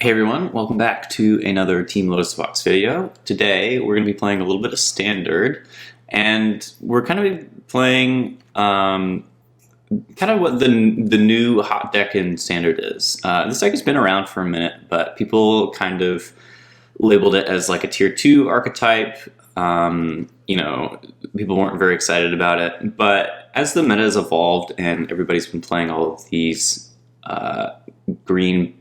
Hey everyone, welcome back to another Team Lotus Fox video. Today we're going to be playing a little bit of Standard, and we're kind of playing kind of what the new hot deck in Standard is. This deck has been around for a minute, but people kind of labeled it as like a tier 2 archetype. People weren't very excited about it, but as the meta has evolved and everybody's been playing all of these green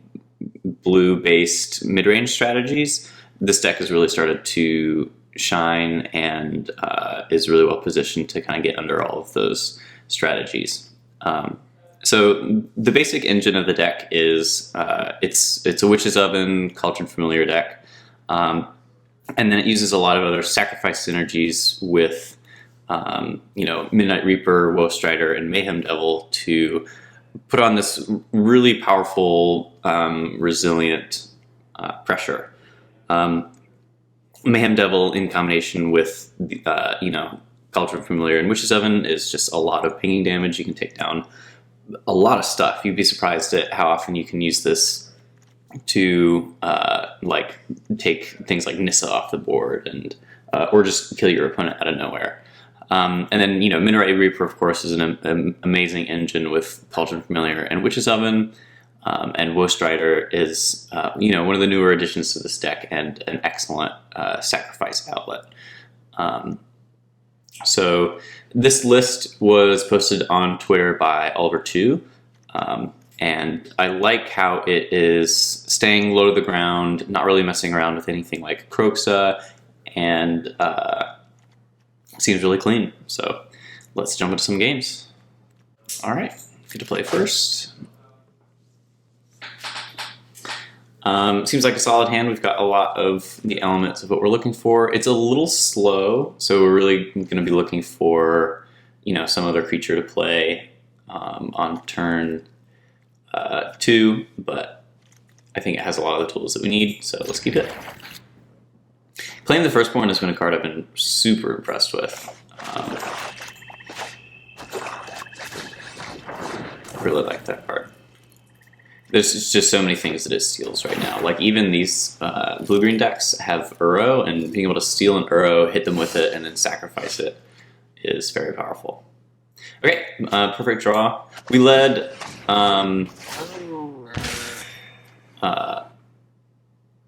blue based mid-range strategies, this deck has really started to shine and is really well positioned to kind of get under all of those strategies. So the basic engine of the deck is it's a Witch's Oven Cultured Familiar deck, and then it uses a lot of other sacrifice synergies with Midnight Reaper, Woe Strider, and Mayhem Devil to put on this really powerful, resilient pressure. Mayhem Devil in combination with, Cultured Familiar and Witch's Oven is just a lot of pinging damage. You can take down a lot of stuff. You'd be surprised at how often you can use this to take things like Nissa off the board and or just kill your opponent out of nowhere. And then, Midnight Reaper, of course, is an amazing engine with Cultured Familiar and Witch's Oven. And Woe Strider is, one of the newer additions to this deck and an excellent sacrifice outlet. So this list was posted on Twitter by Oliver2. And I like how it is staying low to the ground, not really messing around with anything like Kroxa, and seems really clean. So let's jump into some games. All right, get to play first. Seems like a solid hand. We've got a lot of the elements of what we're looking for. It's a little slow, so we're really going to be looking for, some other creature to play on turn 2, but I think it has a lot of the tools that we need, so let's keep it. Claim the Firstborn has been a card I've been super impressed with. Really like that card. There's just so many things that it steals right now. Like even these blue-green decks have Uro, and being able to steal an Uro, hit them with it, and then sacrifice it is very powerful. Okay, perfect draw. We led...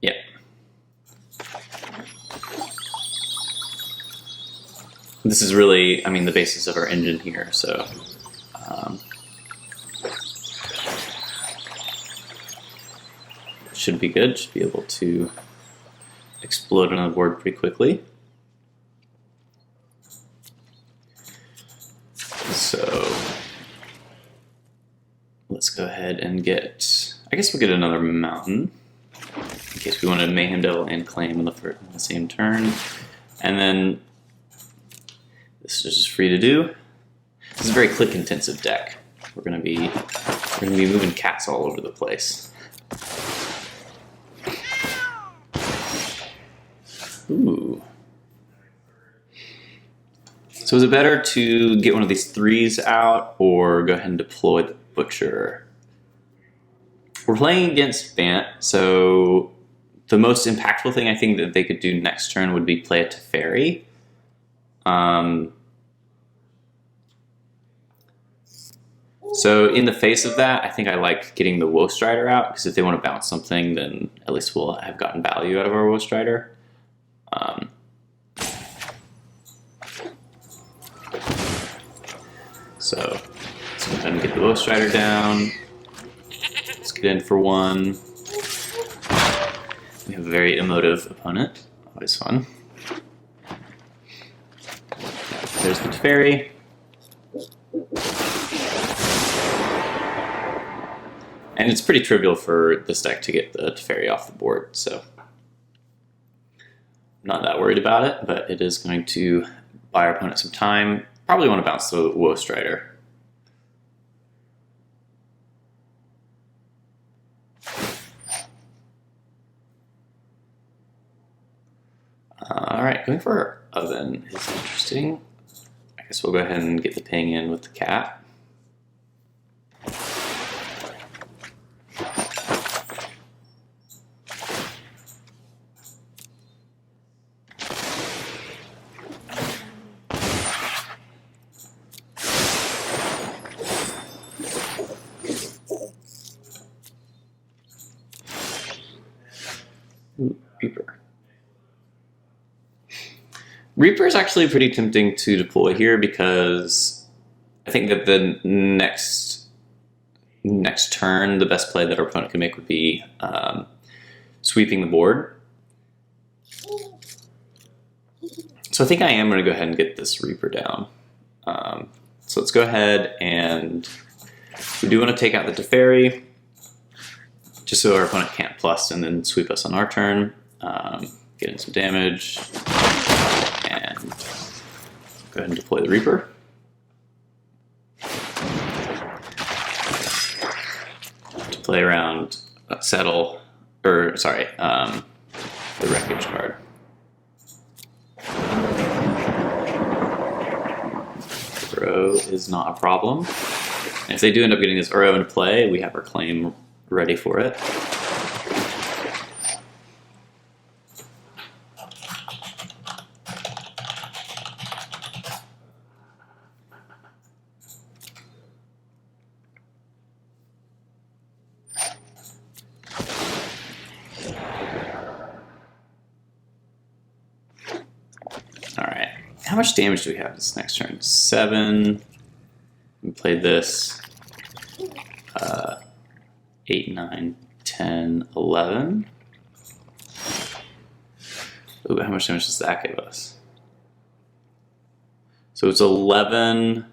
yeah. This is really, the basis of our engine here, so... should be good, should be able to explode on the board pretty quickly. So let's go ahead and get, I guess we'll get another mountain in case we want to Mayhem Devil and Claim on the same turn. And then this is just free to do. This is a very click intensive deck. We're gonna be moving cats all over the place. Ooh. So is it better to get one of these 3s out or go ahead and deploy the Butcher? We're playing against Bant, so the most impactful thing I think that they could do next turn would be play a Teferi. So in the face of that, I think I like getting the Woe Strider out, because if they want to bounce something, then at least we'll have gotten value out of our Woe Strider. So let's go ahead and get the Woe Strider down. Let's get in for 1. We have a very emotive opponent. Always fun. There's the Teferi. And it's pretty trivial for this deck to get the Teferi off the board, so not that worried about it, but it is going to buy our opponent some time. Probably want to bounce the Woe Strider. Alright, going for Oven is interesting. I guess we'll go ahead and get the ping in with the cat. Reaper is actually pretty tempting to deploy here because I think that the next turn, the best play that our opponent can make would be sweeping the board. So I think I am going to go ahead and get this Reaper down. So let's go ahead, and we do want to take out the Teferi, just so our opponent can't plus and then sweep us on our turn. Get in some damage, and go ahead and deploy the Reaper. To play around Settle, or sorry, the Wreckage card. Uro is not a problem. And if they do end up getting this Uro into play, we have our claim ready for it. Alright, how much damage do we have this next turn? 7. We played this 8, 9, 10, 11. Ooh, how much damage does that give us? So it's 11.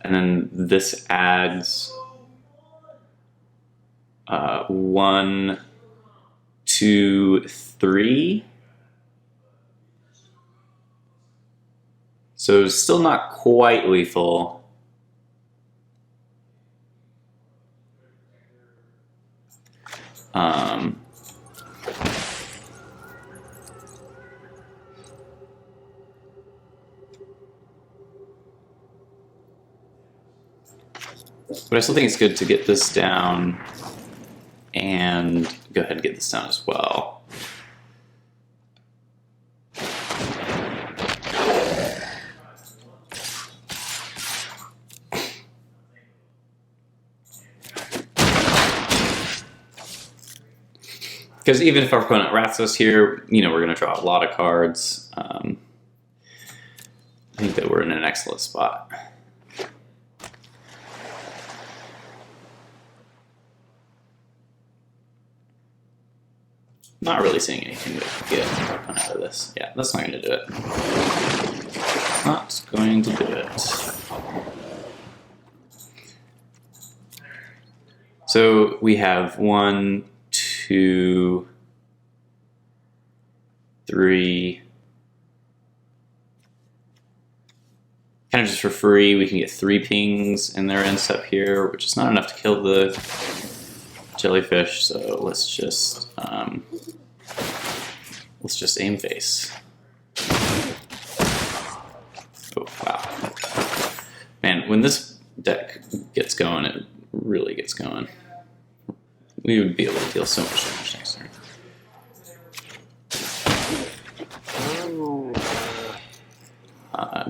And then this adds 1, 2, 3. So still not quite lethal. But I still think it's good to get this down and go ahead and get this down as well. Because even if our opponent rats us here, you know, we're going to draw a lot of cards. I think that we're in an excellent spot. Not really seeing anything that could get our opponent out of this. Yeah, that's not going to do it. Not going to do it. So we have 1, 2, 3. Kind of just for free, we can get 3 pings in their end step here, which is not enough to kill the jellyfish. So let's just aim face. Oh wow, man! When this deck gets going, it really gets going. We would be able to deal so much damage next turn.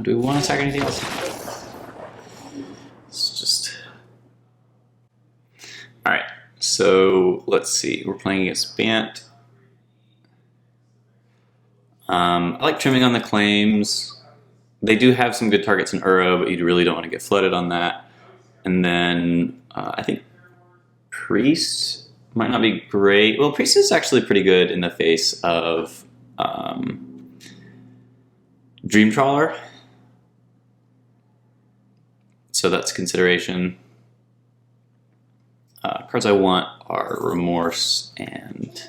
Do we want to attack anything else? It's just... Alright, so let's see. We're playing against Bant. I like trimming on the claims. They do have some good targets in Uro, but you really don't want to get flooded on that. And then I think Priest might not be great. Well, Priest is actually pretty good in the face of Dream Trawler. So that's a consideration. Cards I want are Remorse and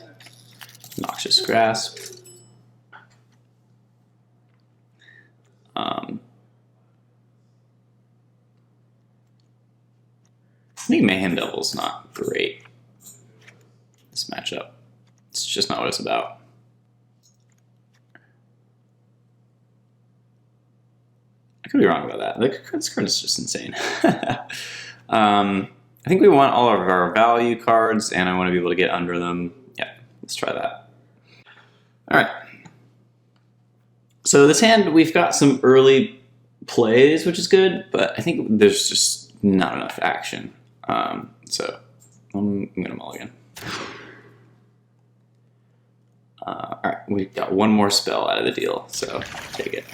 Noxious Grasp. I think Mayhem Devil's not great this matchup. It's just not what it's about. I could be wrong about that. This card is just insane. I think we want all of our value cards, and I want to be able to get under them. Yeah, let's try that. All right. So this hand, we've got some early plays, which is good, but I think there's just not enough action. So I'm going to mulligan. All right, we've got one more spell out of the deal, so take it.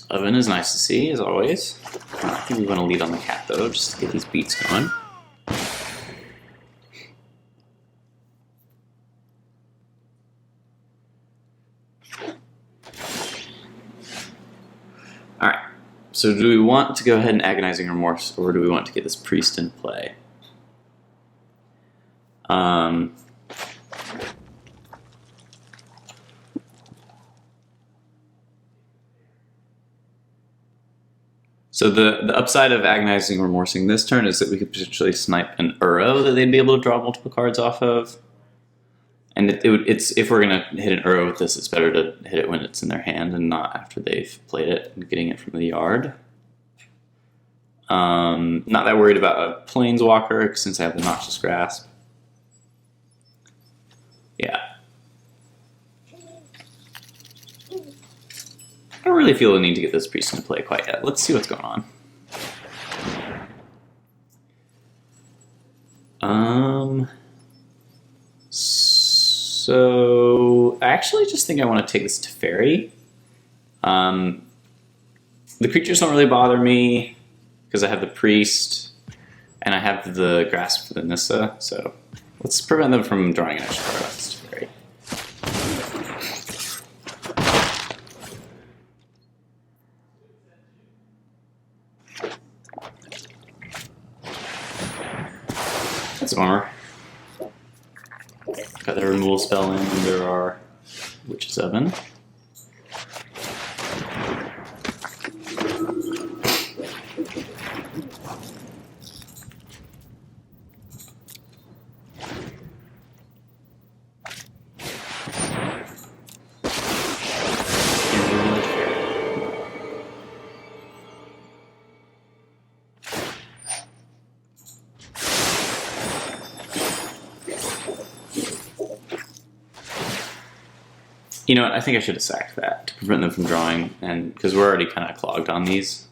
Oven is nice to see, as always. I think we want to lead on the cat, though, just to get these beats going. Alright, so do we want to go ahead and Agonizing Remorse, or do we want to get this Priest in play? So the upside of Agonizing Remorsing this turn is that we could potentially snipe an Uro that they'd be able to draw multiple cards off of. And if we're going to hit an Uro with this, it's better to hit it when it's in their hand and not after they've played it and getting it from the yard. Not that worried about a Planeswalker since I have the Noxious Grasp. Yeah. I don't really feel the need to get this Priest into play quite yet. Let's see what's going on. So I actually just think I want to take this to Fairy. The creatures don't really bother me because I have the Priest and I have the Grasp for the Nissa, so let's prevent them from drawing an extra card off this to Fairy. That's a bummer. Got the removal spell in, and there are Witch's Oven. You know what, I think I should have sacked that to prevent them from drawing, and because we're already kind of clogged on these.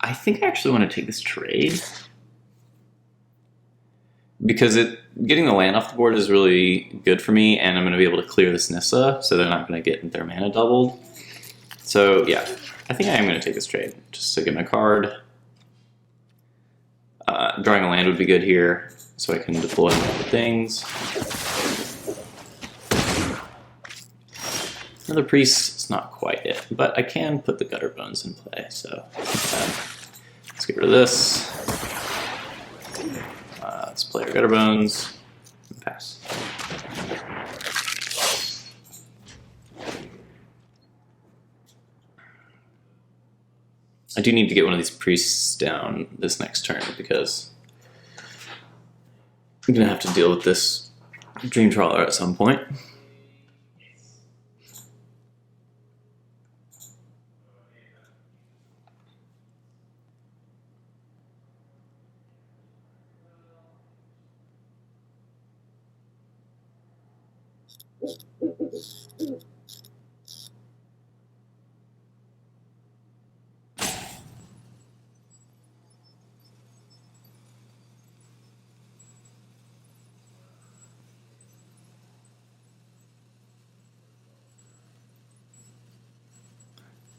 I think I actually want to take this trade because getting the land off the board is really good for me, and I'm going to be able to clear this Nissa, so they're not going to get their mana doubled. So yeah, I think I am going to take this trade just to get my card. Drawing a land would be good here, so I can deploy multiple things. Another Priest is not quite it, but I can put the Gutter Bones in play, so let's get rid of this. Let's play our Gutter Bones and pass. I do need to get one of these Priests down this next turn because I'm going to have to deal with this Dream Trawler at some point.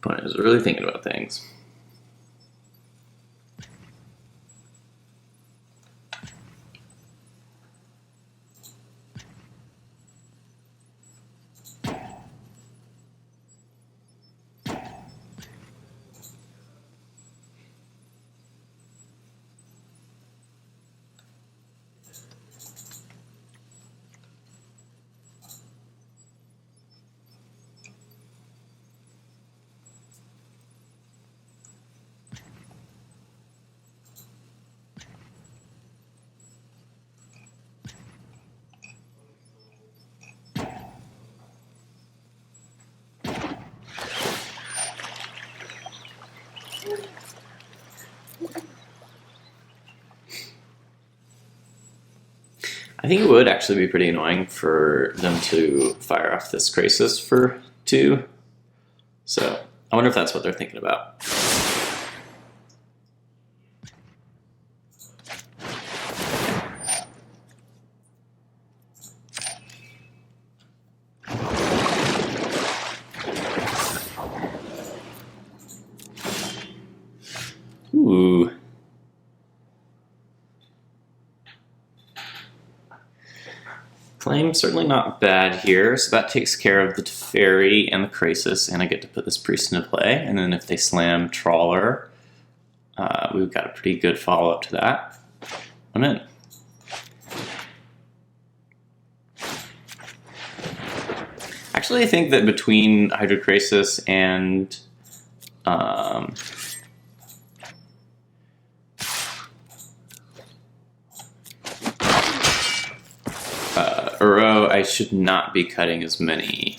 Opponent is really thinking about things. I think it would actually be pretty annoying for them to fire off this Crisis for 2. So I wonder if that's what they're thinking about. Ooh. Claim certainly not bad here, so that takes care of the Teferi and the Crisis, and I get to put this Priest into play. And then if they slam Trawler, we've got a pretty good follow-up to that. I'm in. Actually, I think that between Hydro Crisis and Uro, I should not be cutting as many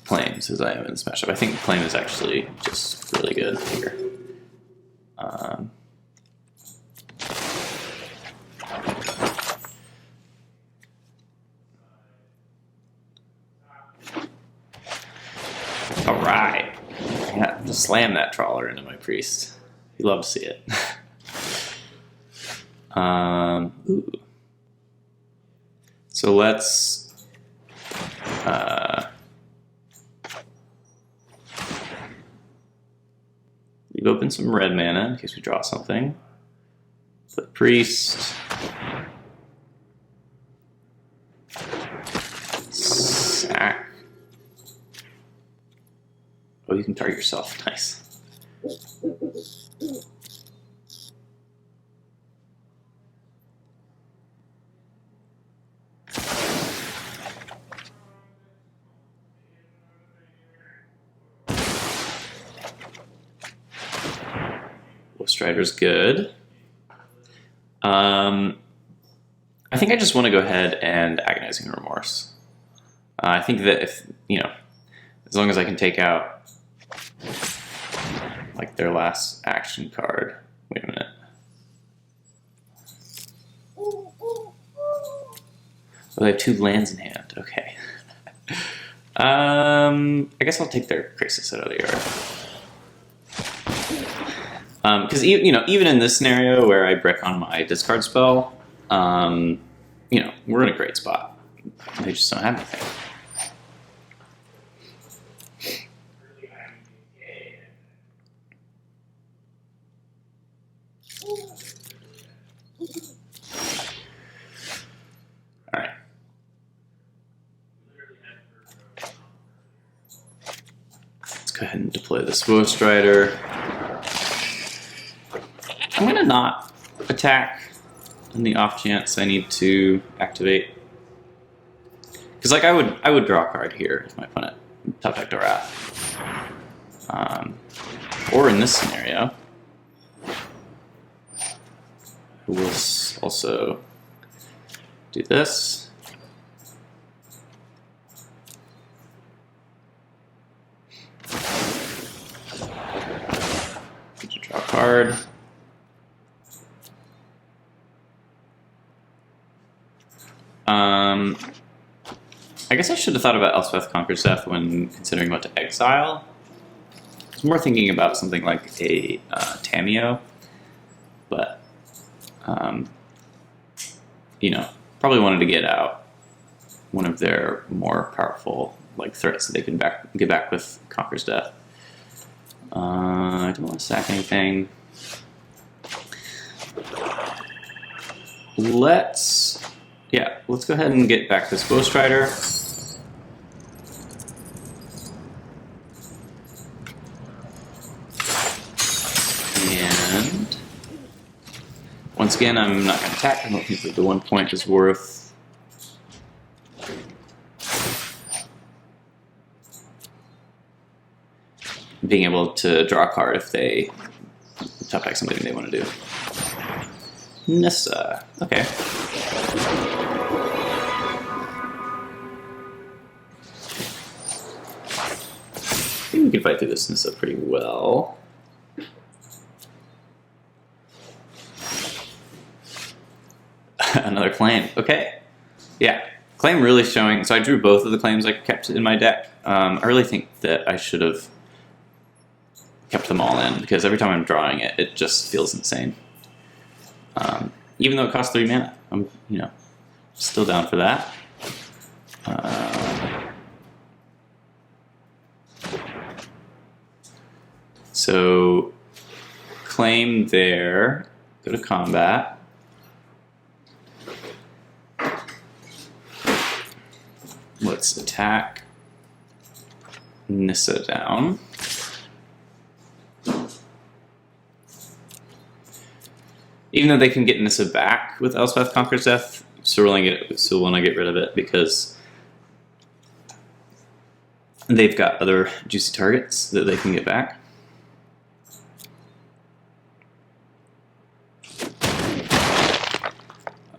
claims as I am in this matchup. I think claim is actually just really good here. All right, I have to slam that Trawler into my Priest. You love to see it. Ooh. So let's leave open some red mana in case we draw something. Put Priest. Sack. Oh, you can target yourself. Nice. Strider's good. I think I just want to go ahead and Agonizing Remorse. I think that if, as long as I can take out like their last action card. Wait a minute. Oh, they have 2 lands in hand. Okay. I guess I'll take their Crisis out of the yard. Because even in this scenario where I brick on my discard spell, we're in a great spot. They just don't have anything. All right. Let's go ahead and deploy this Ghost Rider. I'm gonna not attack in the off chance I need to activate, because like I would draw a card here if my opponent top decked a Wrath, or in this scenario, we'll also do this. Get to draw a card. I guess I should have thought about Elspeth Conquers Death when considering what to exile. I was more thinking about something like a Tameo, but probably wanted to get out one of their more powerful threats that they can get back with Conquer's Death. I don't want to sack anything. Let's go ahead and get back this Ghost Rider. And once again, I'm not going to attack. I don't think that the 1 point is worth being able to draw a card if they top deck something they want to do. Nissa. Okay. I think we can fight through this Nissa pretty well. Another claim. Okay. Yeah, claim really showing. So I drew both of the claims I kept in my deck. I really think that I should have kept them all in because every time I'm drawing it, it just feels insane. Even though it costs 3 mana, I'm still down for that. So claim there. Go to combat. Let's attack Nissa down. Even though they can get Nissa back with Elspeth Conquers Death, still want to get rid of it because they've got other juicy targets that they can get back.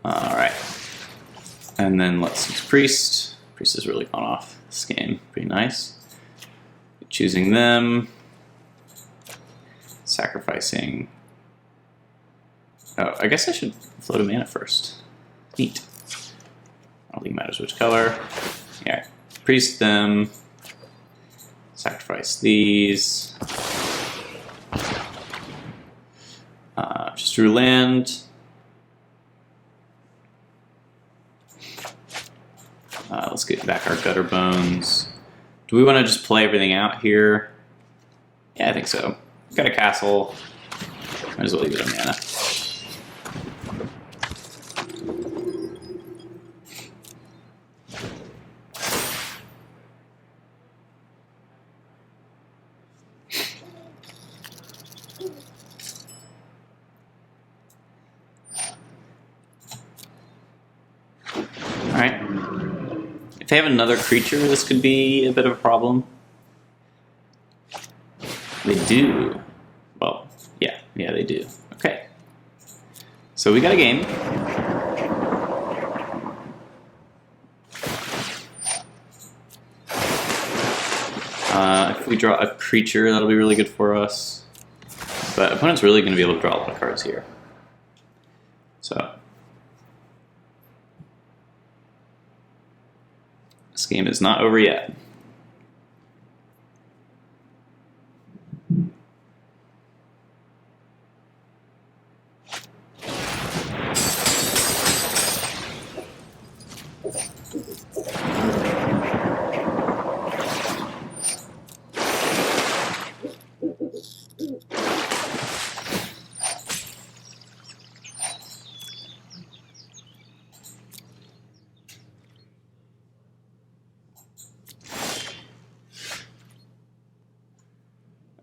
Alright. And then let's use Priest. Priest has really gone off this game. Pretty nice. Choosing them. Sacrificing. Oh, I guess I should float a mana first. Neat. I don't think it matters which color. Yeah. Priest them. Sacrifice these. Just drew land. Let's get back our Gutter Bones. Do we want to just play everything out here? Yeah, I think so. Got a castle. Might as well leave it a mana. Alright. If they have another creature, this could be a bit of a problem. They do. Well, yeah, they do. Okay. So we got a game. If we draw a creature, that'll be really good for us. But opponent's really going to be able to draw a lot of cards here. So this game is not over yet.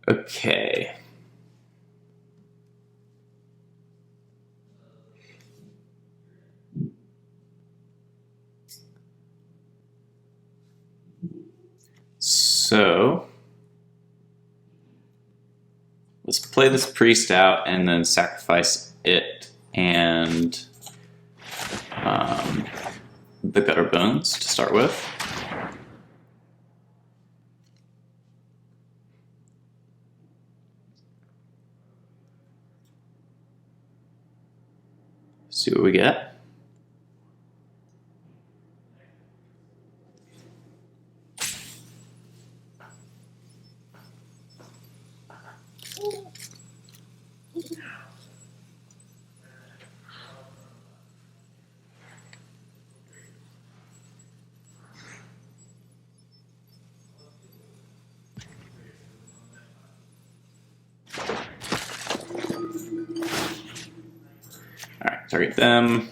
Okay. So let's play this priest out and then sacrifice it and the Gutter Bones to start with. See what we get. Alright, target them.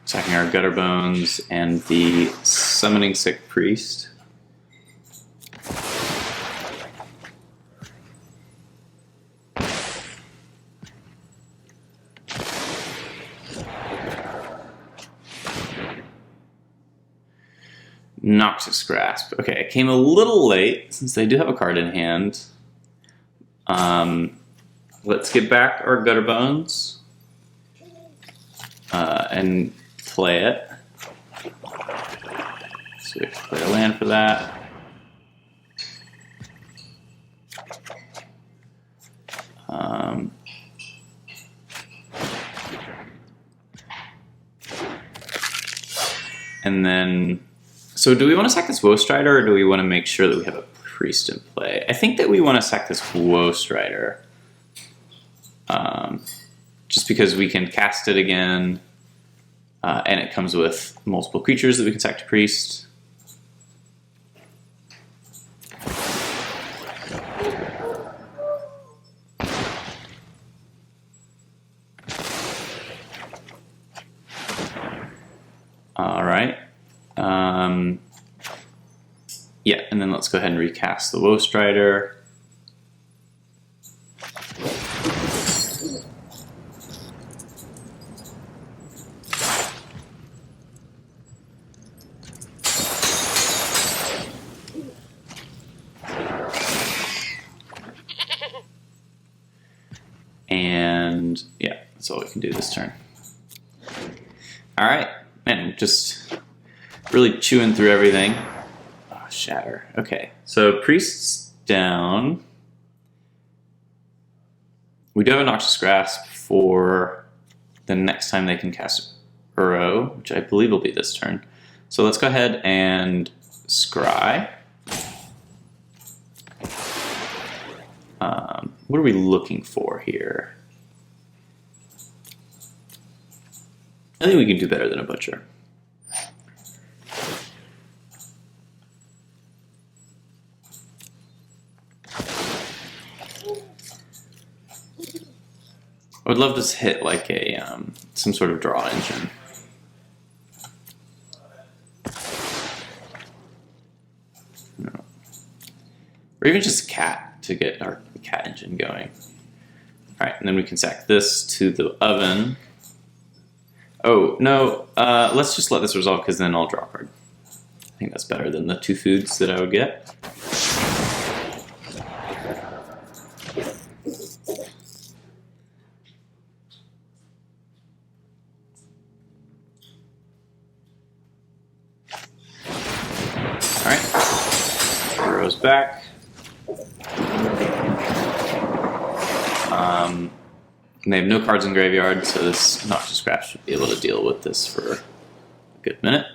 Attacking our Gutter Bones and the Summoning Sick Priest. Noxious Grasp. Okay, it came a little late since they do have a card in hand. Let's get back our Gutter Bones and play it. So we have to play a land for that. and then, so do we want to sack this Woe Strider, or do we want to make sure that we have a priest in play? I think that we want to sack this Woe Strider. Just because we can cast it again, and it comes with multiple creatures that we can sack to priest. All right. Yeah, and then let's go ahead and recast the Woe Strider. And yeah, that's all we can do this turn. All right, and just really chewing through everything. Oh, shatter. Okay, so priests down. We do have a Noxious Grasp for the next time they can cast Uro, which I believe will be this turn. So let's go ahead and scry. What are we looking for here? I think we can do better than a Butcher. I would love to hit like a some sort of draw engine. No. Or even just a cat to get our cat engine going. All right, and then we can sack this to the oven. Oh, no, let's just let this resolve because then I'll draw a card. I think that's better than the 2 foods that I would get. All right, Hero's back. And they have no cards in graveyard, so this Noxious Grasp should be able to deal with this for a good minute.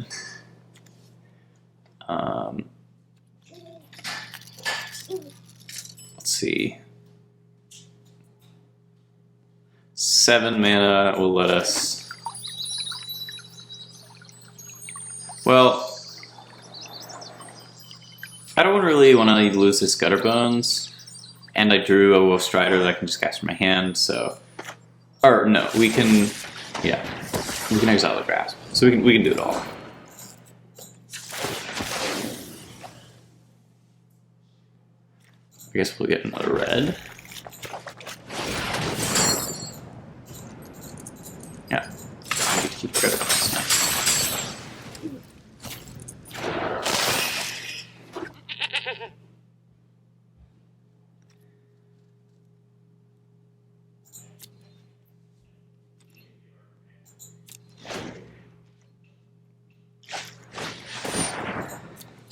Let's see. 7 mana will let us... Well, I don't really want to lose this Gutter Bones, and I drew a Wolf Strider that I can just cast from my hand, so... Or no, we can, yeah, we can exile the Grasp, so we can do it all. I guess we'll get another red. Yeah, I get to keep credit. That's nice.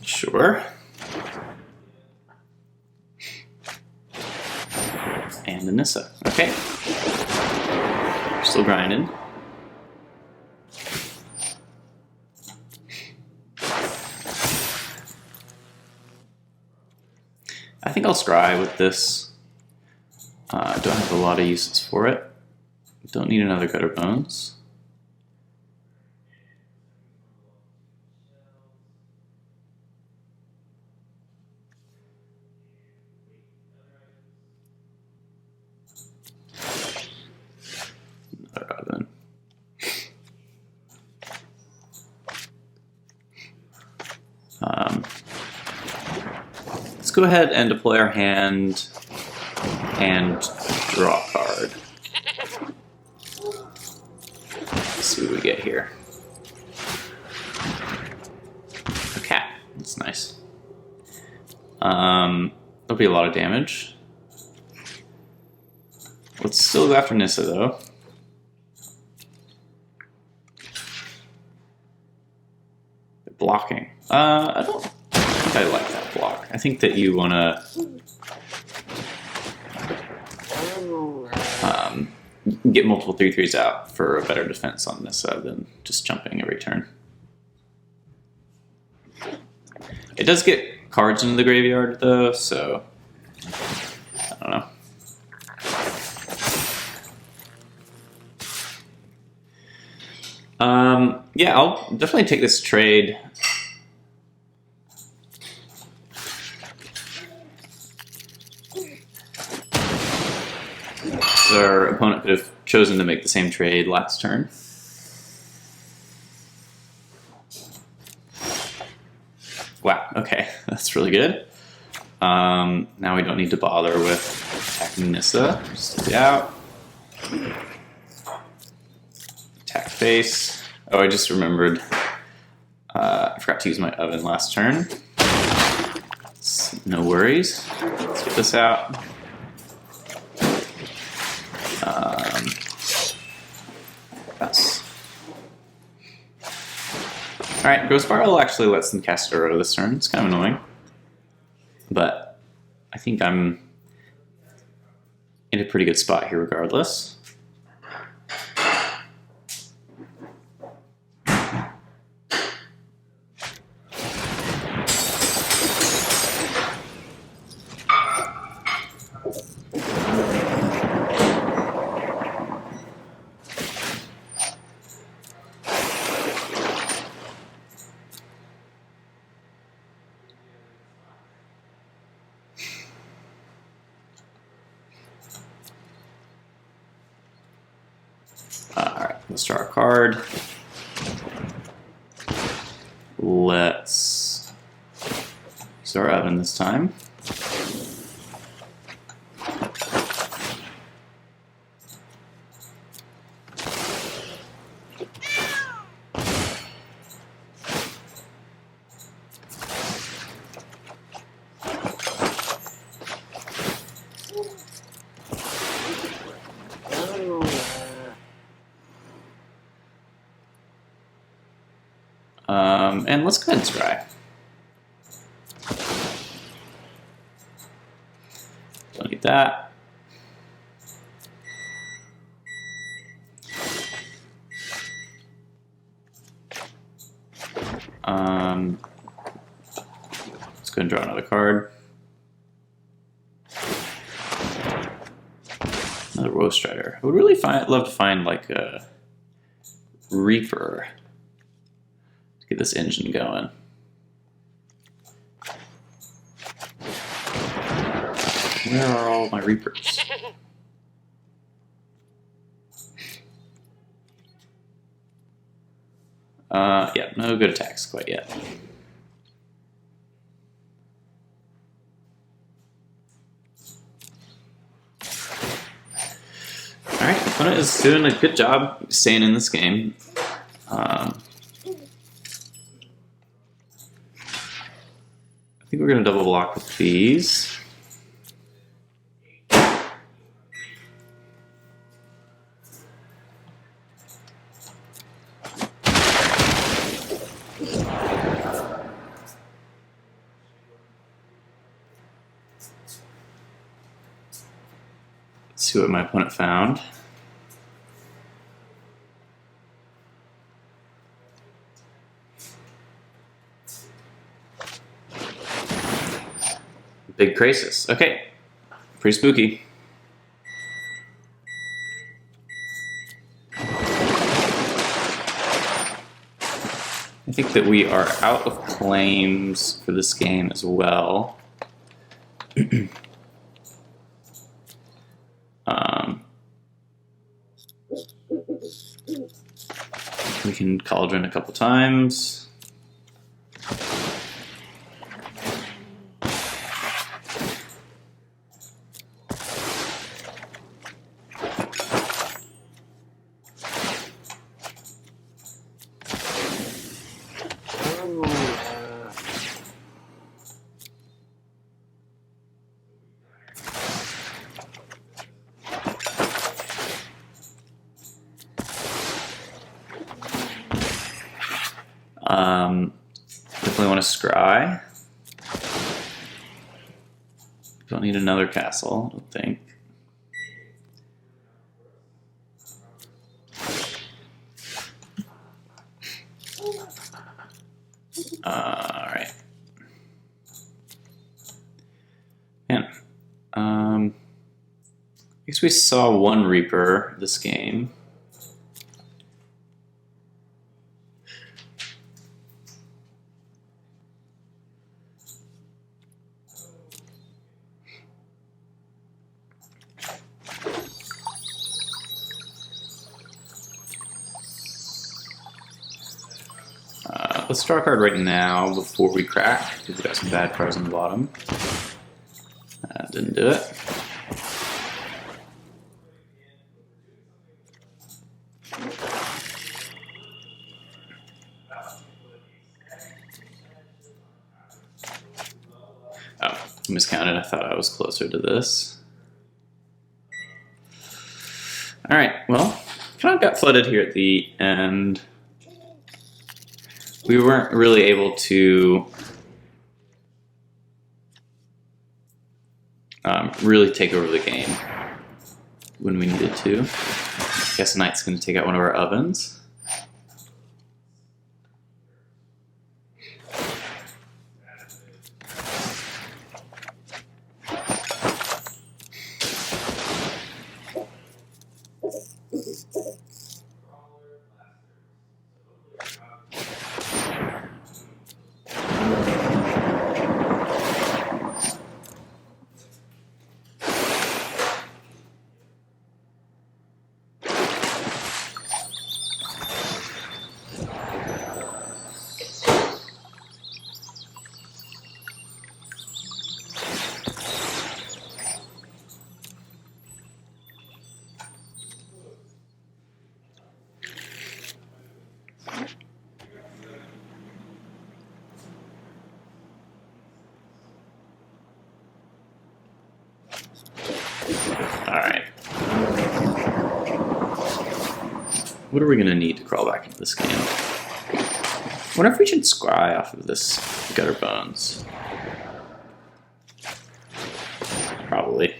Sure. And the Nissa. Okay. We're still grinding. I think I'll scry with this. I don't have a lot of uses for it. Don't need another Gutter Bones. Let's go ahead and deploy our hand and draw a card. Let's see what we get here. A cat. That's nice. That'll be a lot of damage. Let's still go after Nissa though. They're blocking. I don't think I like that block. I think that you want to get multiple 3/3s out for a better defense on Nissa than just jumping every turn. It does get cards into the graveyard though, so I don't know. Yeah, I'll definitely take this trade. So our opponent could have chosen to make the same trade last turn. Wow, okay, that's really good. Now we don't need to bother with attacking Nissa. Just take it out. Attack face. Oh, I just remembered. I forgot to use my oven last turn. No worries. Let's get this out. Yes. Alright, Ghost Spiral actually lets them cast Uro this turn. It's kind of annoying. But I think I'm in a pretty good spot here regardless. Alright, let's draw a card. Let's use our oven this time. And let's go ahead and scry. Don't need that. Let's go and draw another card. Another Woe Strider. I would really love to find like a Reaper to get this engine going. Where are all my Reapers? Yeah, no good attacks quite yet. Alright, opponent is doing a good job staying in this game. I think we're going to double block with these. Let's see what my opponent found. Big Crisis. Okay. Pretty spooky. I think that we are out of claims for this game as well. We can Cauldron a couple times. Definitely want to scry. Don't need another castle, I don't think. Alright. guess we saw one Reaper this game. Let's draw a card right now before we crack, because we got some bad cards on the bottom. Didn't do it. Oh, miscounted. I thought I was closer to this. Alright, well, kind of got flooded here at the end. We weren't really able to really take over the game when we needed to. Guess Knight's going to take out one of our ovens. Alright. What are we going to need to crawl back into this game? I wonder if we should scry off of this gutter bones. Probably.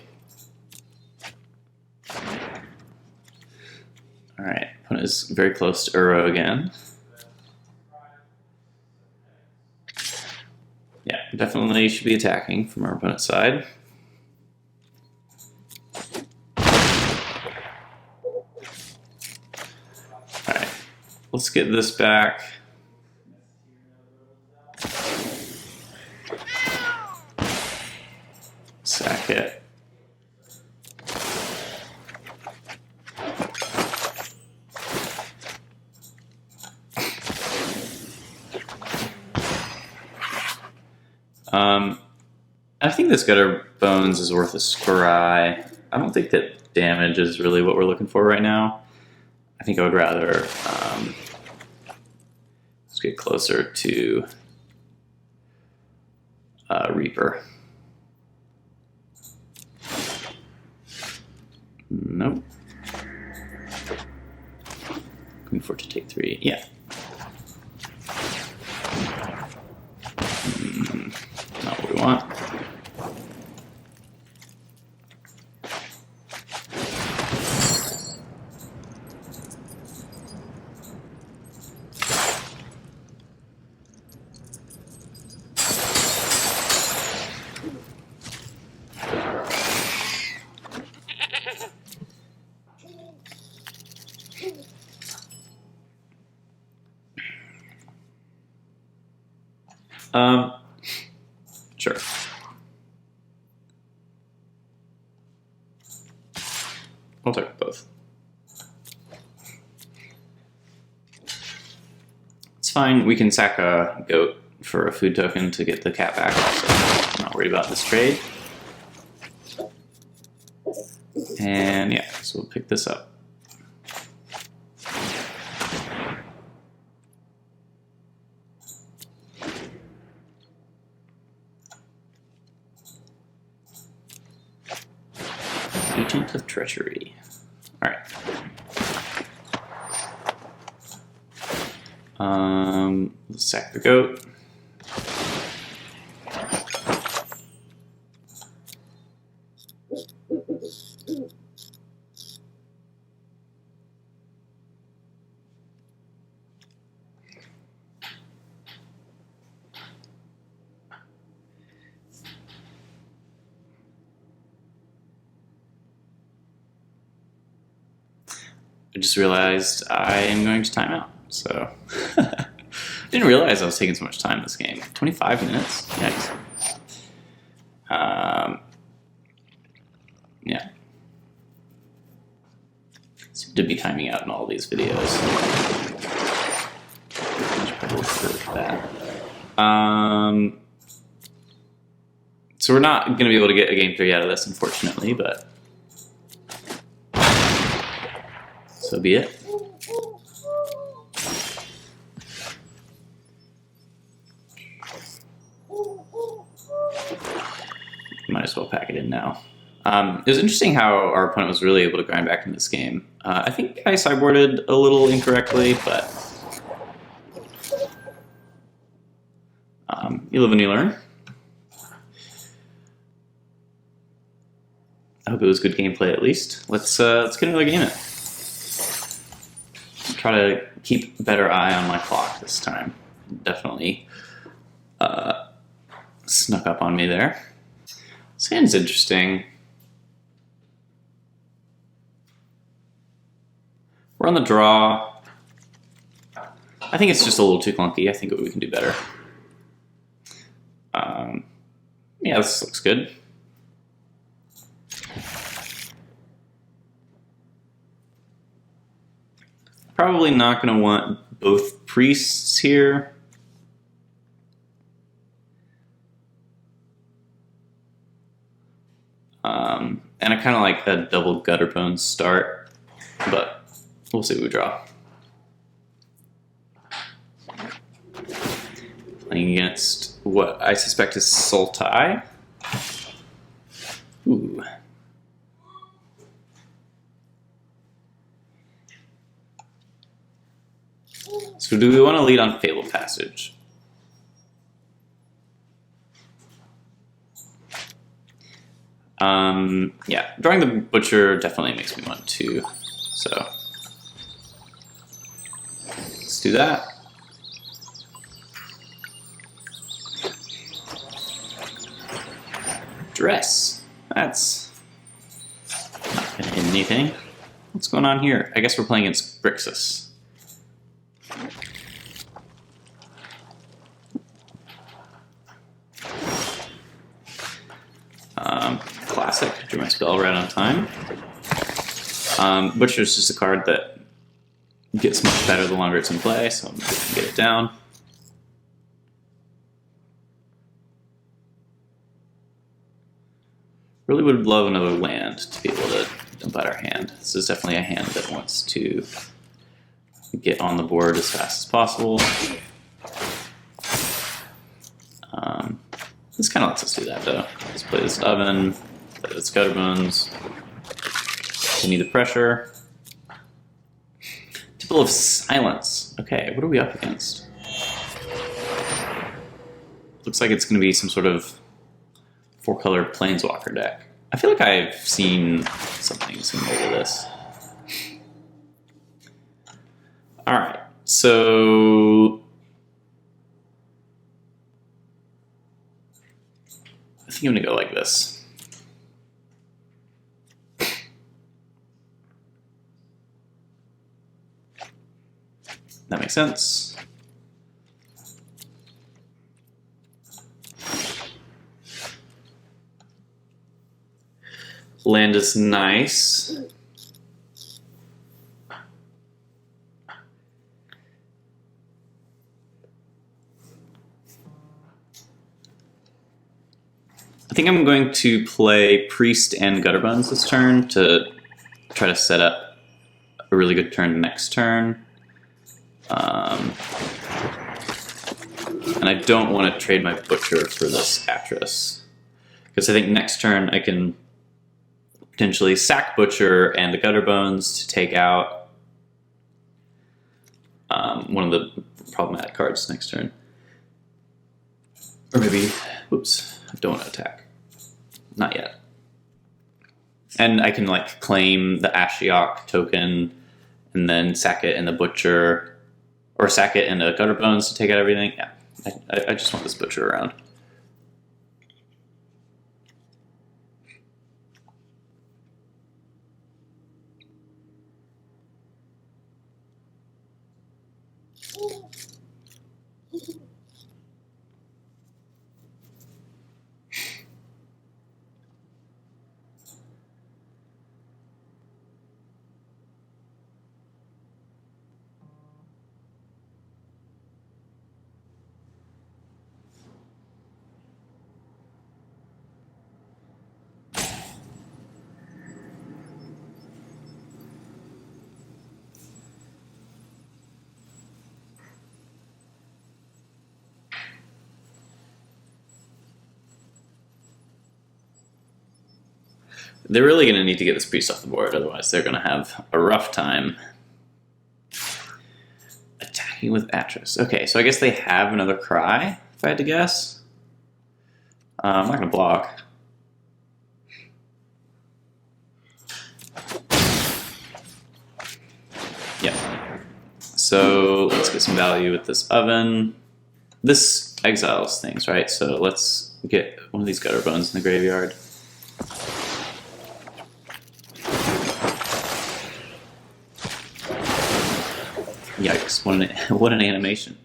Alright, opponent is very close to Uro again. Yeah, definitely should be attacking from our opponent's side. Alright, let's get this back. Sack it. I think this gutter bones is worth a scry. I don't think that damage is really what we're looking for right now. I think I would rather let's get closer to Reaper. Nope. Queen 4 to take 3. Yeah. Not what we want. Sure. I'll take both. It's fine. We can sack a goat for a food token to get the cat back. So I'm not worried about this trade. And yeah, so we'll pick this up. Agent of Treachery. Alright. Let's sack the goat. I just realized I am going to time out. So I didn't realize I was taking so much time in this game. 25 minutes? Yikes. Yeah. Seem to be timing out in all these videos. I should probably look at that. So we're not going to be able to get a game 3 out of this, unfortunately, but so be it. Might as well pack it in now. It was interesting how our opponent was really able to grind back in this game. I think I sideboarded a little incorrectly, but you live and you learn. I hope it was good gameplay at least. Let's get another game in. Try to keep a better eye on my clock this time. Definitely snuck up on me there. This hand's interesting. We're on the draw. I think it's just a little too clunky. I think we can do better. Yeah, this looks good. Probably not going to want both priests here. And I kind of like a double gutter bones start, but we'll see what we draw. Playing against what I suspect is Sultai. Ooh. So do we want to lead on Fable Passage? Yeah, drawing the Butcher definitely makes me want to, so let's do that. Dress. That's not gonna hit anything. What's going on here? I guess we're playing against Grixis. Classic. Drew my spell right on time. Butcher's just a card that gets much better the longer it's in play, so I'm just gonna get it down. Really would love another land to be able to dump out our hand. This is definitely a hand that wants to get on the board as fast as possible. This kind of lets us do that though. Let's play this oven, play this gutterbones. We need the pressure. Temple of Silence. Okay, what are we up against? Looks like it's going to be some sort of 4-color Planeswalker deck. I feel like I've seen something similar to this. Alright, so I think I'm going to go like this. That makes sense. Land is nice. I think I'm going to play Priest and Gutterbones this turn to try to set up a really good turn next turn. And I don't want to trade my Butcher for this Atris, because I think next turn I can potentially sack Butcher and the Gutterbones to take out one of the problematic cards next turn. Or maybe, whoops, I don't want to attack. Not yet. And I can like claim the Ashiok token and then sack it in the Butcher, or sack it in the Gutterbones to take out everything. Yeah, I just want this Butcher around. They're really going to need to get this priest off the board, otherwise they're going to have a rough time attacking with Atris. Okay, so I guess they have another Cry, if I had to guess. I'm not going to block. Yeah. So let's get some value with this oven. This exiles things, right? So let's get one of these gutter bones in the graveyard. Yikes, what an animation.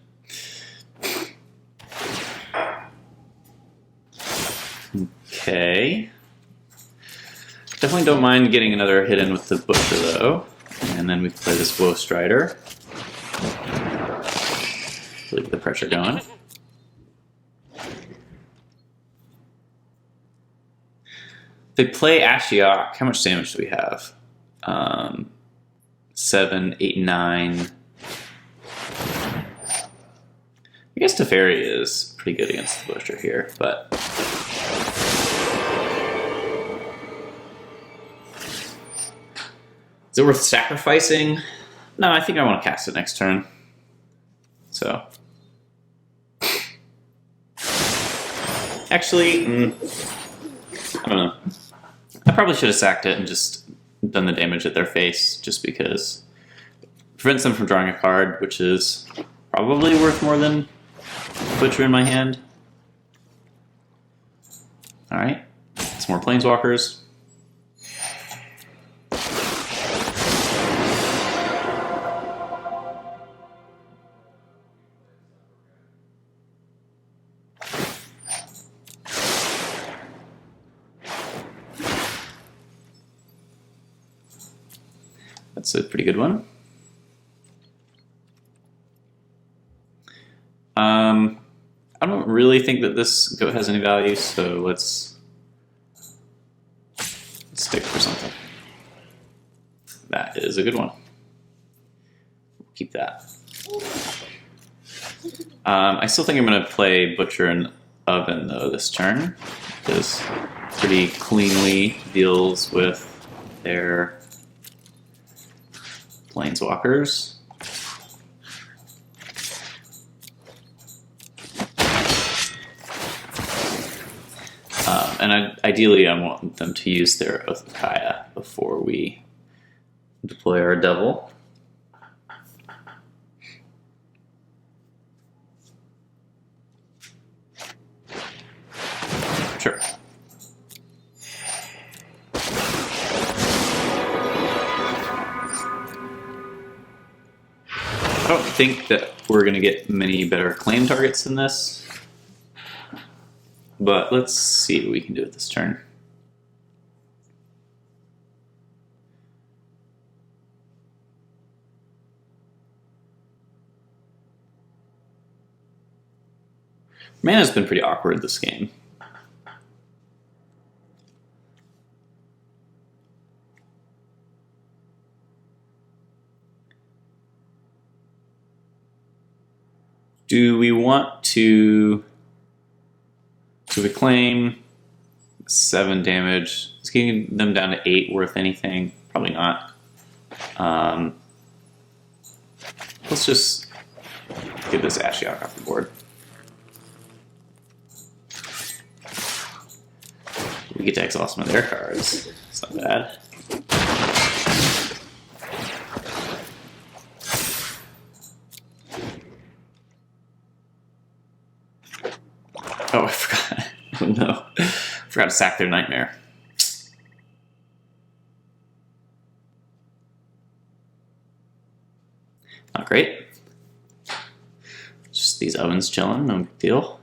Okay. Definitely don't mind getting another hit in with the Butcher, though. And then we play this Woe Strider. Really get the pressure going. They play Ashiok. How much damage do we have? 7, 8, 9. I guess Teferi is pretty good against the Butcher here, but... Is it worth sacrificing? No, I think I want to cast it next turn. So... Actually, I don't know. I probably should have sacked it and just done the damage at their face, just because it prevents them from drawing a card, which is probably worth more than Butcher in my hand. Alright, some more Planeswalkers. That's a pretty good one. I don't really think that this goat has any value, so let's stick for something. That is a good one. We'll keep that. I still think I'm going to play Butcher and Oven, though, this turn, because pretty cleanly deals with their Planeswalkers. And ideally, I want them to use their Oath of Kaya before we deploy our Devil. Sure. I don't think that we're going to get many better claim targets than this. But let's see what we can do with this turn. Mana's been pretty awkward this game. Do we want to... So we claim 7 damage. Is getting them down to 8 worth anything? Probably not. Let's just get this Ashiok off the board. We get to exile some of their cards. It's not bad. Oh, I forgot. Oh no. I forgot to sack their Nightmare. Not great. Just these ovens chilling, no big deal.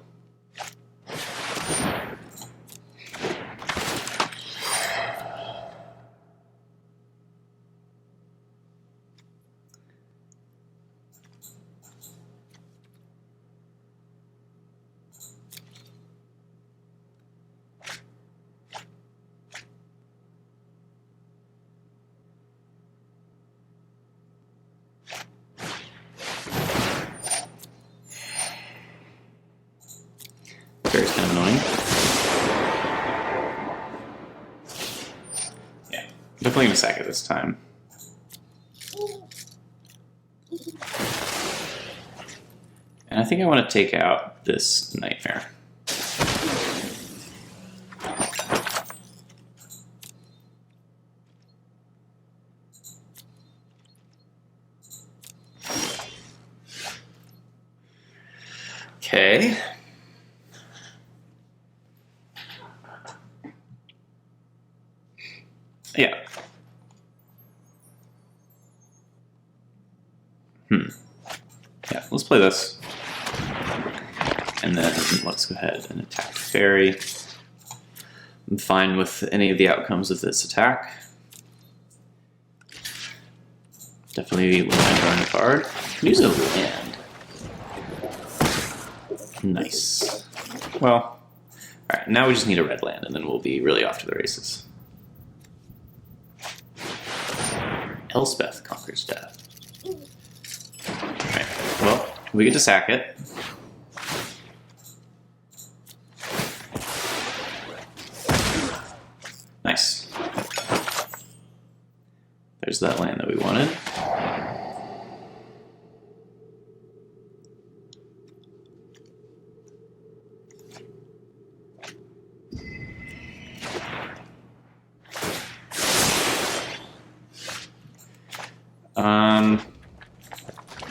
Definitely gonna sack it this time. And I think I want to take out this nightmare. Okay. Yeah. Yeah, let's play this. And then let's go ahead and attack the fairy. I'm fine with any of the outcomes of this attack. Definitely land drawing a card. Use a land. Nice. Well, alright, now we just need a red land and then we'll be really off to the races. Elspeth conquers death. Alright, well, we get to sack it. Nice. There's that land that we wanted.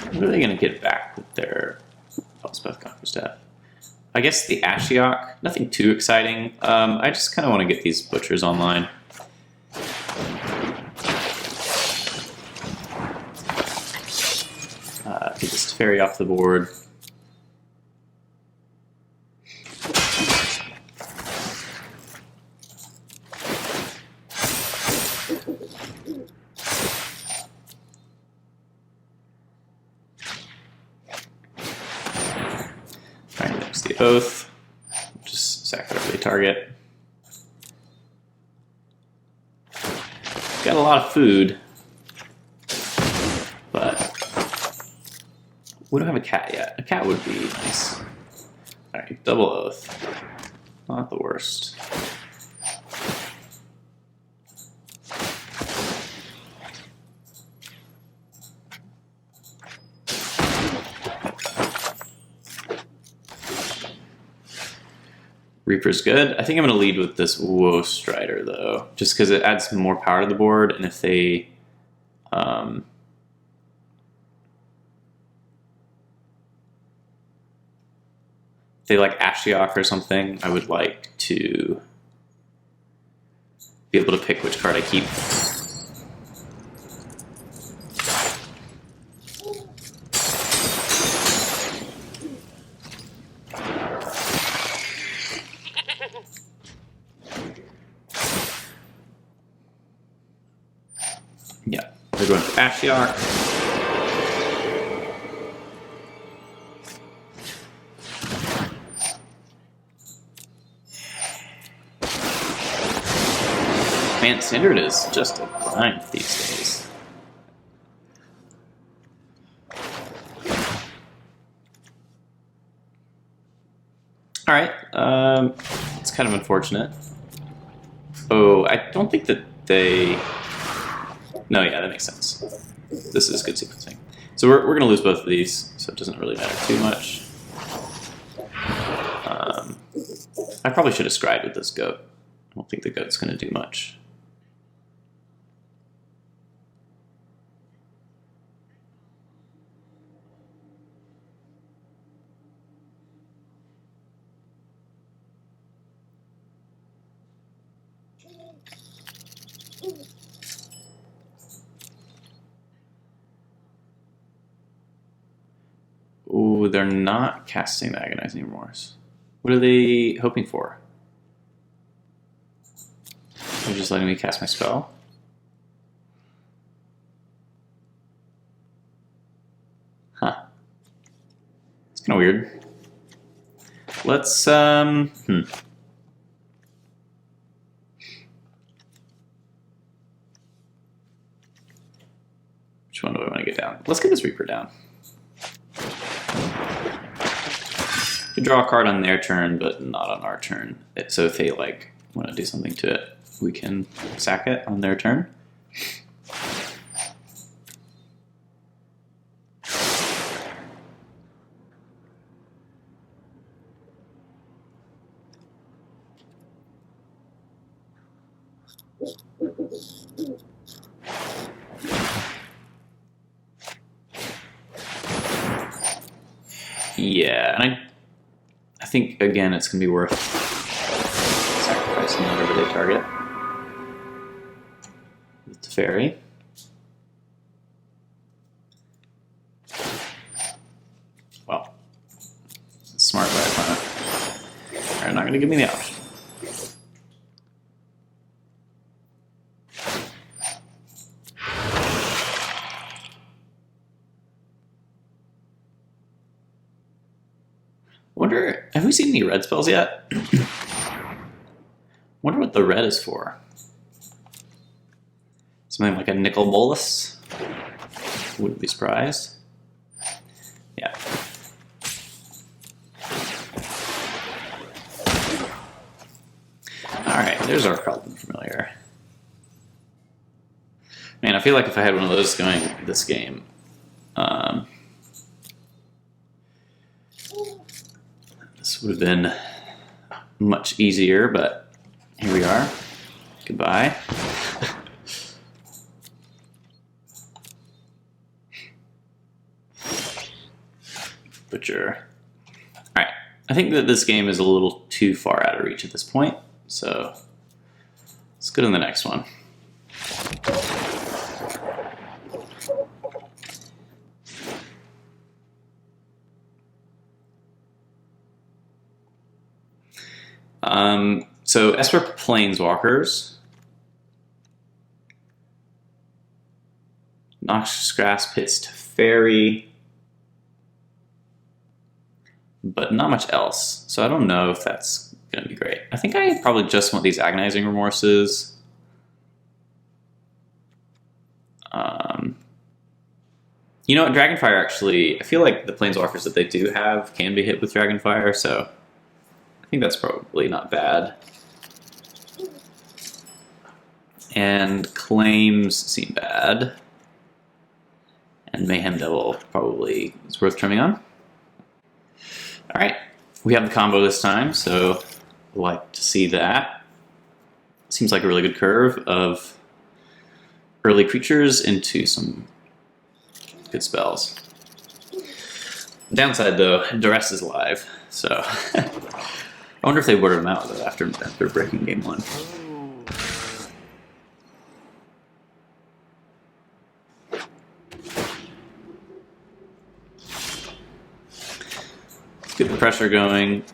What are they going to get back with their Elspeth conquers death? I guess the Ashiok, nothing too exciting. I just kind of want to get these butchers online. Get this fairy off the board. Alright, there's the oath. Just sack whatever they target. Got a lot of food, but we don't have a cat yet. A cat would be nice. Alright, double oath. Not the worst. Reaper's good. I think I'm going to lead with this Woe Strider, though, just because it adds more power to the board, and if they like Ashiok or something, I would like to be able to pick which card I keep. Yeah, they're going for Ashiok. Man, Standard is just a grind these days. Alright, it's kind of unfortunate. Oh, I don't think that they... No, yeah, that makes sense. This is good sequencing. So we're going to lose both of these, so it doesn't really matter too much. I probably should have scried with this goat. I don't think the goat's going to do much. Ooh, they're not casting the Agonizing Remorse. What are they hoping for? They're just letting me cast my spell? Huh. It's kind of weird. Let's, Which one do I want to get down? Let's get this Reaper down. We draw a card on their turn, but not on our turn. So if they like want to do something to it, we can sack it on their turn. Yeah, and I think again it's going to be worth sacrificing whatever they target with the fairy. Well, smart by opponent. They're not going to give me the option. Wonder, have we seen any red spells yet? Wonder what the red is for. Something like a nickel bolus? Wouldn't be surprised. Yeah. Alright, there's our Carlton Familiar. Man, I feel like if I had one of those going this game, this would have been much easier, but here we are. Goodbye. Butcher. Alright, I think that this game is a little too far out of reach at this point, so let's go to the next one. So Esper Planeswalkers, Noxious Grasp hits to Fairy, but not much else. So I don't know if that's going to be great. I think I probably just want these Agonizing Remorses. You know what, Dragonfire actually, I feel like the Planeswalkers that they do have can be hit with Dragonfire, so I think that's probably not bad. And Claims seem bad. And Mayhem Devil probably is worth trimming on. Alright, we have the combo this time, so I'd like to see that. Seems like a really good curve of early creatures into some good spells. Downside though, Duress is live, so I wonder if they worded him out after breaking game 1. Get the pressure going.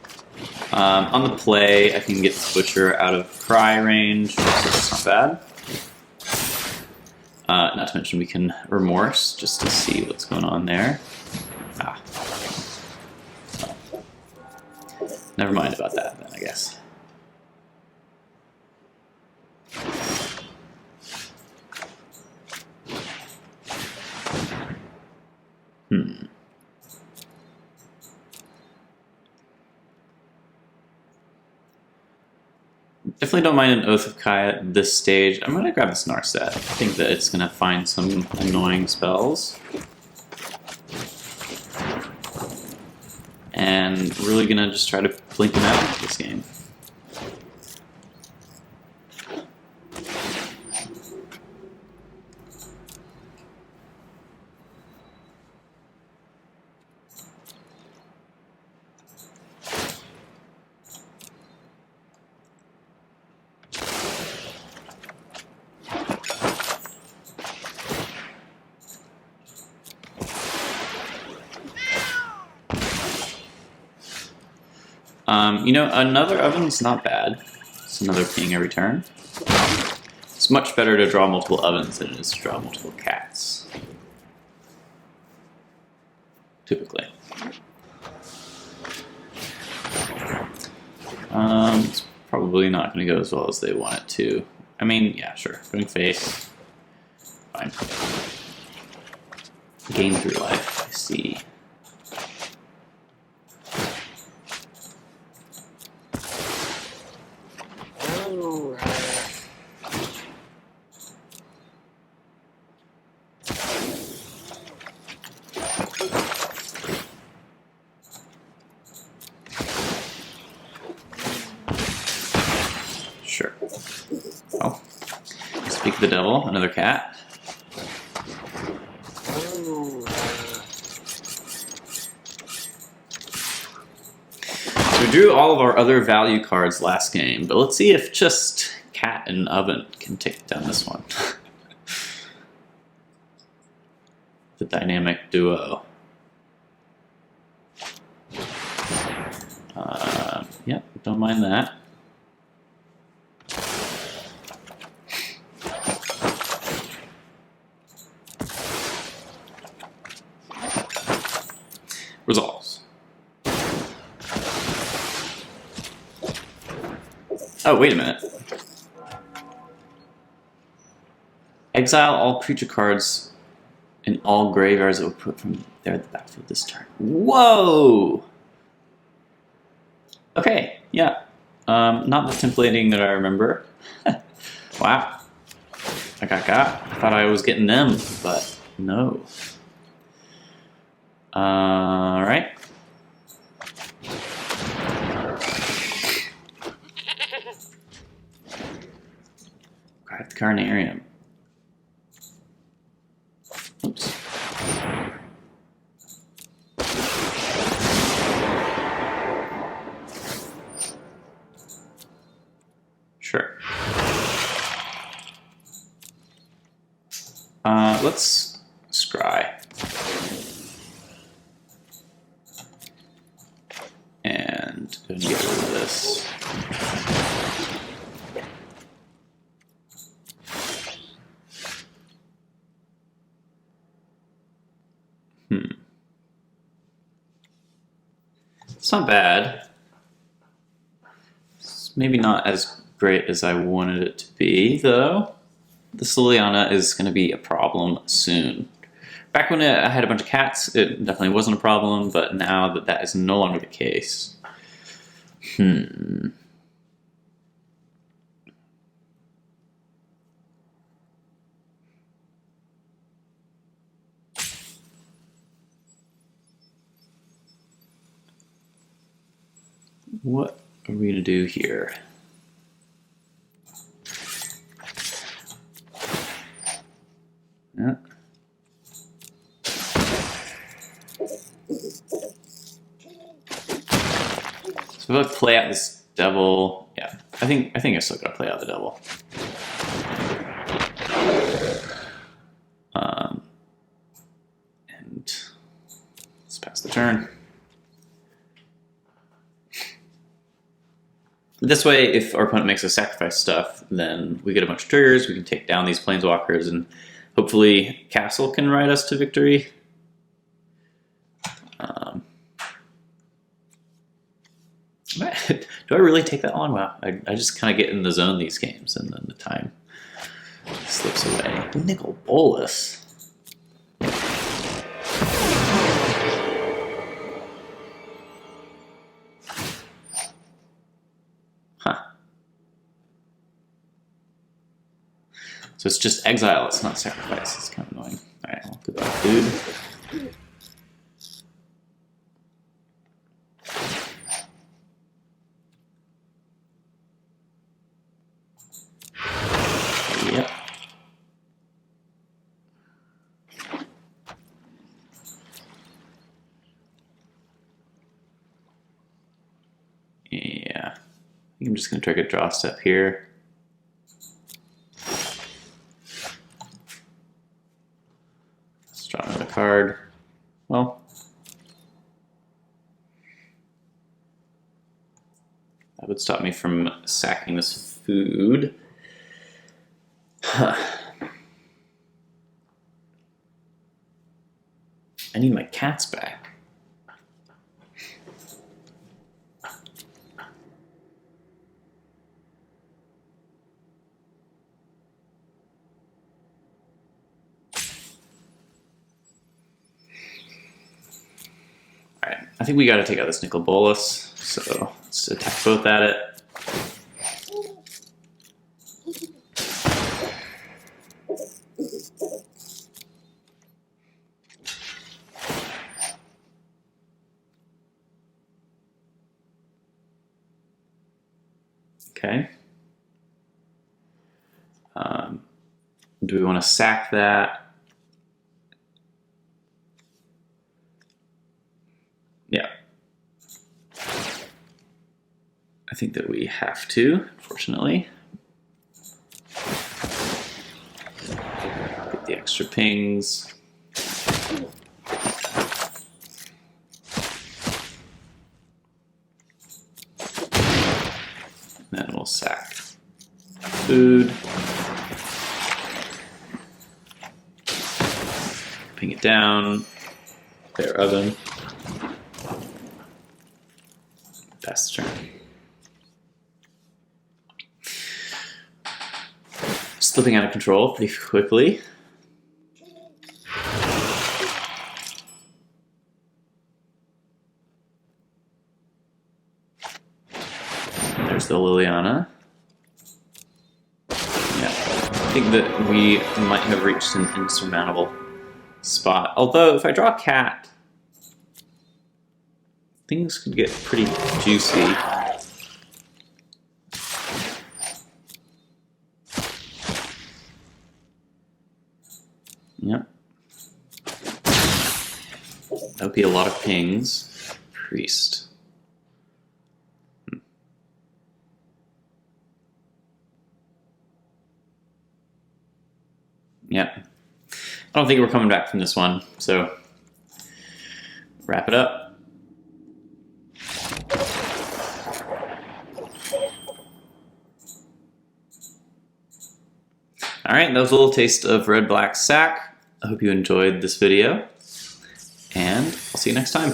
On the play, I can get the Butcher out of cry range, so that's not bad. Not to mention we can Remorse just to see what's going on there. Ah. Never mind about that then, I guess. Definitely don't mind an Oath of Kai at this stage. I'm going to grab this Narset. I think that it's going to find some annoying spells. And really going to just try to blink him out this game. You know, another Oven's not bad. It's another ping every turn. It's much better to draw multiple Ovens than it is to draw multiple Cats. Typically. It's probably not going to go as well as they want it to. I mean, yeah, sure. Putting face. Fine. Game through life, I see. Sure. Well, speak of the devil, another cat. So we drew all of our other value cards last game, but let's see if just cat and oven can take down this one. The dynamic duo. Yep, don't mind that. Resolves. Oh, wait a minute. Exile all creature cards in all graveyards that were put from there at the backfield this turn. Whoa! Okay, yeah. Not the templating that I remember. Wow. I got. I thought I was getting them, but no. Alright. Grab the Carnarium. Oops. Sure. Let's scry. And go and get rid of this. It's not bad. It's maybe not as great as I wanted it to be, though. This Liliana is going to be a problem soon. Back when I had a bunch of cats, it definitely wasn't a problem, but now that that is no longer the case. What are we going to do here? Yeah. So if I play out this devil, yeah, I think I still gotta play out the devil. And let's pass the turn. This way, if our opponent makes us sacrifice stuff, then we get a bunch of triggers, we can take down these planeswalkers, and hopefully Castle can ride us to victory. Do I really take that long? Wow, I just kind of get in the zone these games, and then the time slips away. Nicol Bolas. Huh. So it's just exile, it's not sacrifice. It's kind of annoying. Alright, well, goodbye, dude. Yep. Yeah. I think I'm just going to trigger draw step here. Let's draw another card. Well, that would stop me from sacking this food. Huh. I need my cats back. Alright, I think we gotta take out this Nicol Bolas, so let's attack both at it. Okay. Do we want to sack that? Yeah. I think that we have to, fortunately. Get the extra pings. Then we'll sack food. Ping it down. Their oven. Pass the turn. Slipping out of control pretty quickly. There's the Liliana. Yeah, I think that we might have reached an insurmountable spot. Although, if I draw a cat, things could get pretty juicy. Yep. That would be a lot of pings. Priest. Yeah. I don't think we're coming back from this one, so wrap it up. All right, that was a little taste of Red Black Sack. I hope you enjoyed this video, and I'll see you next time.